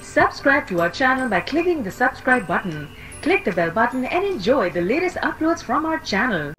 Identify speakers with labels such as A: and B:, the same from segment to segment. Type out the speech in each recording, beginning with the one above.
A: Subscribe to our channel by clicking the subscribe button. Click the bell button and enjoy the latest uploads from our channel.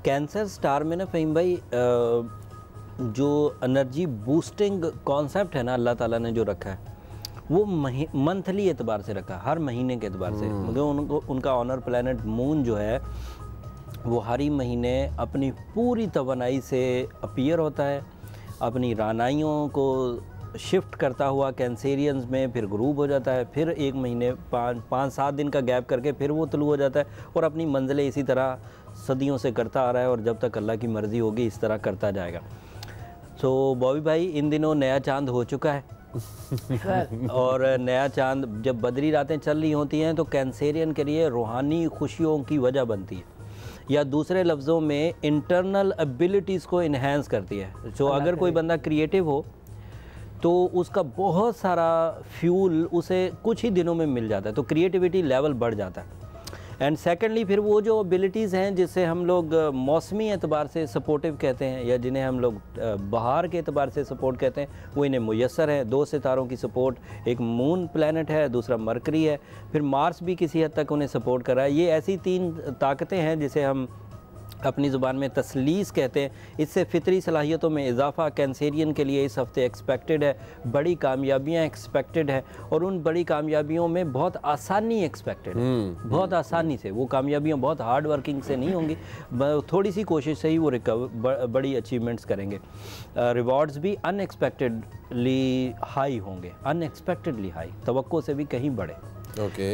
B: Cancer star में ना फ़हीम भाई जो energy boosting concept है ना अल्लाह ताला ने जो रखा है वो मंथली एतबार से रखा, हर महीने के एतबार से। मतलब उनका ऑनर प्लैनेट मून जो है वो हर ही महीने अपनी पूरी तवानाई से अपीयर होता है, अपनी रानाइयों को शिफ्ट करता हुआ कैंसेरियंस में फिर ग्रूप हो जाता है, फिर एक महीने 5-7 दिन का गैप करके फिर वो तलू हो जाता है और अपनी मंजिलें इसी तरह सदियों से करता आ रहा है और जब तक अल्लाह की मर्ज़ी होगी इस तरह करता जाएगा। तो बॉबी भाई इन दिनों नया चांद हो चुका है और नया चांद जब बदरी रातें चल रही होती हैं तो कैंसेरियन के लिए रूहानी खुशियों की वजह बनती है, या दूसरे लफ्ज़ों में इंटरनल एबिलिटीज़ को इन्हेंस करती है। जो अगर कोई बंदा क्रिएटिव हो तो उसका बहुत सारा फ्यूल उसे कुछ ही दिनों में मिल जाता है, तो क्रिएटिविटी लेवल बढ़ जाता है। एंड सेकेंडली फिर वो जो एबिलिटीज़ हैं जिससे हम लोग मौसमी एतबार से सपोर्टिव कहते हैं या जिन्हें हम लोग बहार के एतबार से सपोर्ट कहते हैं, वो इन्हें मुयस्सर है। 2 सितारों की सपोर्ट, एक मून प्लैनेट है, दूसरा मरकरी है, फिर मार्स भी किसी हद तक उन्हें सपोर्ट कर रहा है। ये ऐसी 3 ताकतें हैं जिसे हम अपनी ज़ुबान में तस्लीस कहते हैं। इससे फितरी सलाहियतों में इजाफा कैंसेरियन के लिए इस हफ्ते एक्सपेक्टेड है, बड़ी कामयाबियां एक्सपेक्टेड है और उन बड़ी कामयाबियों में बहुत आसानी एक्सपेक्टेड है। बहुत आसानी से वो कामयाबियां बहुत हार्ड वर्किंग से नहीं होंगी, थोड़ी सी कोशिश से ही वो बड़ी अचीवमेंट्स करेंगे। रिवॉर्ड्स भी अनएक्सपेक्टेडली हाई होंगे, अनएक्सपेक्टेडली हाई, तवक्को से भी कहीं बड़े।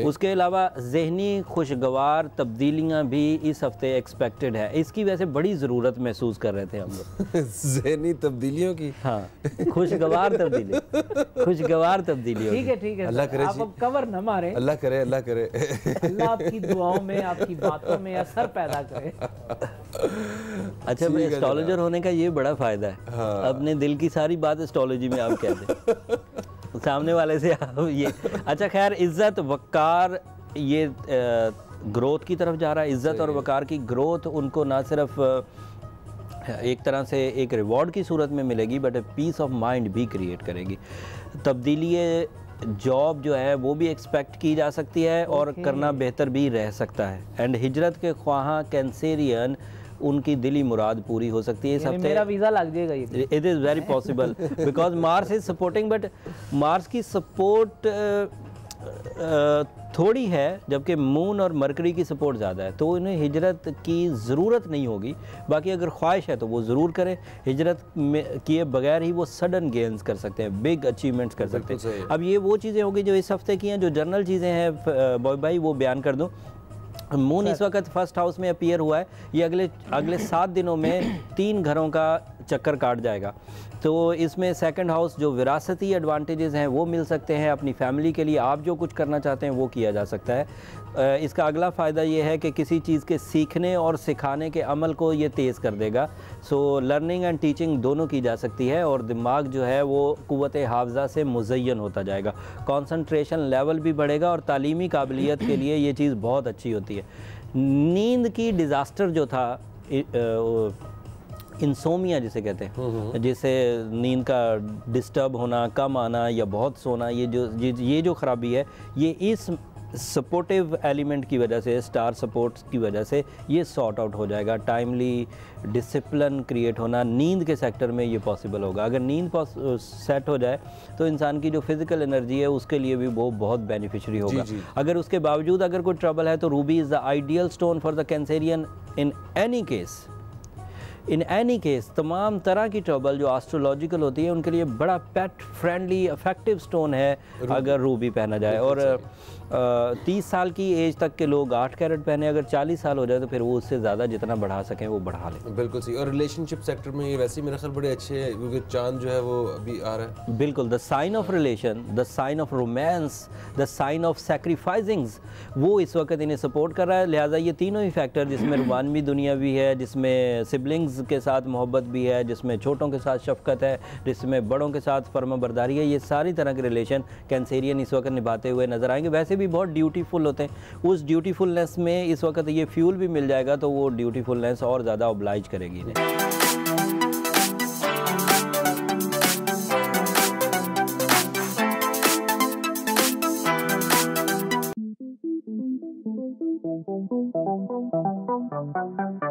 B: उसके अलावा ज़हनी खुशगवार तब्दीलियाँ भी इस हफ्ते एक्सपेक्टेड है। इसकी वजह से बड़ी ज़रूरत महसूस कर रहे थे हम लोग
C: ज़हनी तब्दीलियों की।
B: हाँ, खुशगवार तब्दीली, खुशगवार तब्दीलियों।
D: ठीक है
C: अल्लाह करे,
D: आप अब कवर न मारे।
C: अल्लाह करे, अल्लाह करे,
D: अल्लाह आपकी दुआओं में, आपकी बातों में असर पैदा करे।
B: अच्छा भाई, एस्ट्रोलॉजर होने का ये बड़ा फ़ायदा है। हाँ। अपने दिल की सारी बात एस्ट्रोलॉजी में आप कह दें सामने वाले से आप ये। अच्छा खैर, इज़्ज़त वक़ार ये ग्रोथ की तरफ जा रहा है। इज़्ज़त और वक़ार की ग्रोथ उनको ना सिर्फ एक तरह से एक रिवॉर्ड की सूरत में मिलेगी बट पीस ऑफ माइंड भी क्रिएट करेगी। तब्दीली जॉब जो है वो भी एक्सपेक्ट की जा सकती है और करना बेहतर भी रह सकता है। एंड हिजरत के ख्वाहां कैंसेरियन उनकी दिली मुराद पूरी हो सकती है इस हफ्ते।
D: मेरा वीज़ा लग जाएगा ये।
B: It is very possible because Mars is supporting, but Mars की सपोर्ट थोड़ी है जबकि मून और मरकरी की सपोर्ट ज़्यादा है, तो उन्हें हिजरत की ज़रूरत नहीं होगी। बाकी अगर ख्वाहिश है तो वो ज़रूर करें। हिजरत में किए बगैर ही वो सडन गेन्स कर सकते हैं, बिग अचीवमेंट्स कर सकते हैं। अब ये वो चीज़ें होगी जो इस हफ्ते की हैं, जो जनरल चीज़ें हैं बॉय भाई वो बयान कर दूँ। मून इस वक्त फर्स्ट हाउस में अपीयर हुआ है, ये अगले 7 दिनों में 3 घरों का चक्कर काट जाएगा। तो इसमें सेकंड हाउस जो विरासती एडवांटेजेस हैं वो मिल सकते हैं। अपनी फैमिली के लिए आप जो कुछ करना चाहते हैं वो किया जा सकता है। इसका अगला फ़ायदा ये है कि किसी चीज़ के सीखने और सिखाने के अमल को ये तेज़ कर देगा। सो लर्निंग एंड टीचिंग दोनों की जा सकती है और दिमाग जो है वो क़ुव्वत हाफ़ज़ा से मुज़य्यन होता जाएगा। कंसंट्रेशन लेवल भी बढ़ेगा और तालीमी काबिलियत के लिए ये चीज़ बहुत अच्छी होती है। नींद की डिज़ास्टर जो था, इंसोमिया जिसे कहते हैं, जिसे नींद का डिस्टर्ब होना, कम आना या बहुत सोना, ये जो ख़राबी है ये इस सपोर्टिव एलिमेंट की वजह से, स्टार सपोर्ट की वजह से ये सॉर्ट आउट हो जाएगा। टाइमली डिसिप्लिन क्रिएट होना नींद के सेक्टर में ये पॉसिबल होगा। अगर नींद सेट हो जाए तो इंसान की जो फिज़िकल एनर्जी है उसके लिए भी वो बहुत बेनिफिशरी होगा। अगर उसके बावजूद अगर कोई ट्रबल है तो Ruby is the ideal stone for the Cancerian in any case. In any case तमाम तरह की ट्रबल जो एस्ट्रोलॉजिकल होती है उनके लिए बड़ा पेट फ्रेंडली इफेक्टिव स्टोन है अगर रूबी पहना जाए। और 30 साल की एज तक के लोग 8 कैरेट पहने, अगर 40 साल हो जाए तो फिर वो उससे ज़्यादा जितना बढ़ा सकें वो बढ़ा लें।
C: बिल्कुल सही। और रिलेशनशिप सेक्टर में ये वैसे ही मेरा ख्याल बड़े अच्छे हैं क्योंकि चांद जो है वो अभी आ रहा है।
B: बिल्कुल, the sign of relation, the sign of romance, the sign of sacrificings, वो इस वक्त इन्हें सपोर्ट कर रहा है। लिहाजा ये तीनों ही फैक्टर, जिसमें रुबानवी दुनिया भी है, जिसमें सिबलिंग्स के साथ मोहब्बत भी है, जिसमें छोटों के साथ शफकत है, जिसमें बड़ों के साथ फर्माबरदारी है, ये सारी तरह के रिलेशन कैंसेरियन इस वक्त निभाते हुए नजर आएंगे। वैसे भी बहुत ड्यूटीफुल होते हैं, उस ड्यूटीफुलनेस में इस वक्त ये फ्यूल भी मिल जाएगा तो वो ड्यूटीफुलनेस और ज़्यादा ऑब्लाइज करेगी इन्हें।